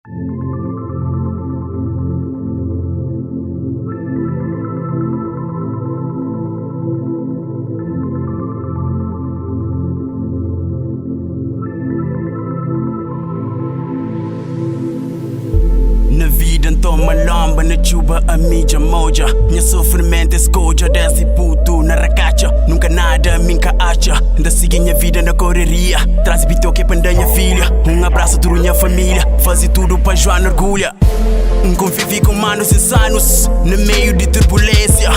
Na vida toma lomba, na chuva a mídia moja. Minha sofrimento é escolha, desce puto na racacha. Nunca nada me acha. Ainda sigo minha vida na correria. Traz bitoque para minha filha. Abraço duro minha família. Fazer tudo para Joana orgulha. Convivi com manos insanos no meio de turbulência.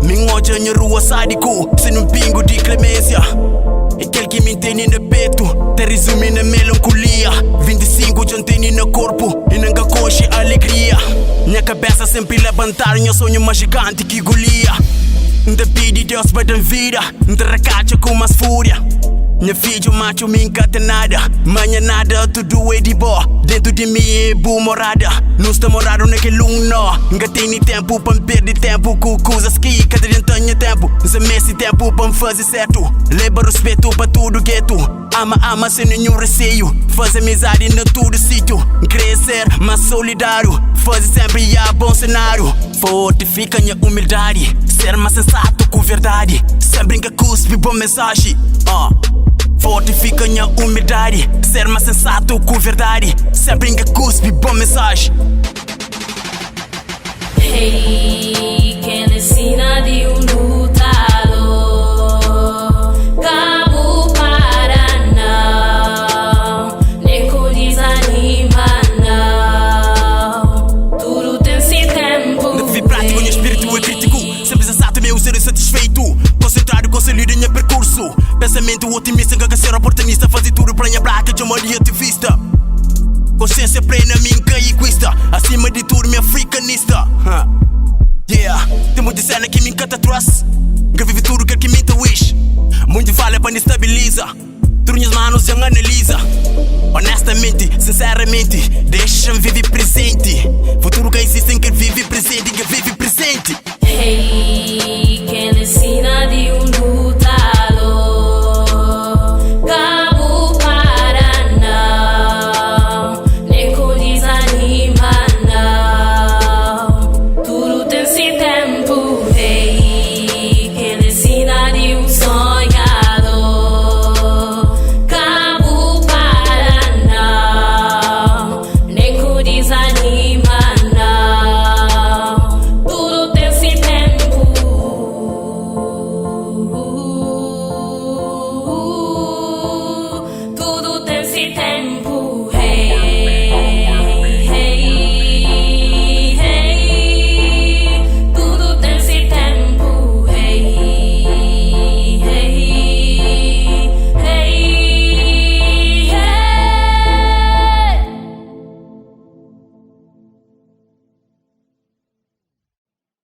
Minha hoje minha rua sádico, sem pingo de clemência. Aquele que me entende no peito, te resume na melancolia. 25 já tenho no corpo e nunca coxe alegria. Minha cabeça sempre levantar, meu sonho mais gigante que Golia. Ainda pedi Deus para dar vida, ainda recacha com mais fúria. Minha filha macho me encanta nada, manhã nada, tudo é de boa. Dentro de mim é boa morada, não está morado naquele nó. Nunca tenho tempo para me perder tempo com coisas que cada dia tenho tempo. Não mexe tempo para me fazer certo, leva respeito para tudo gueto. Ama sem nenhum receio, faz amizade em todo sítio. Crescer, mas solidário, faz sempre a bom cenário. Fortifica minha humildade, ser mais sensato com verdade. Sem brincar, cuspe, boa mensagem. Fortifica minha humildade, ser mais sensato com verdade. Sem brincar, cuspe, boa mensagem. Hey, quem ensina de lutador, cabo para não, nem com desanima não. Tudo tem seu tempo. Não vivi prático, meu espírito é crítico. Sempre sensato, meu ser insatisfeito. Concentrado, conselheiro em meu percurso. Pensamento otimista, que ser oportunista. Fazer tudo para minha placa, de uma ativista. Consciência plena, minha egoísta. Acima de tudo, minha africanista. Yeah, tem muita cena que me encanta trust. Que vive tudo que me wish. Muito vale para me estabilizar. Tudo minhas manos já analisa. Honestamente, sinceramente, deixa-me viver presente. Futuro que existe, que vive presente, que vive presente. Hey,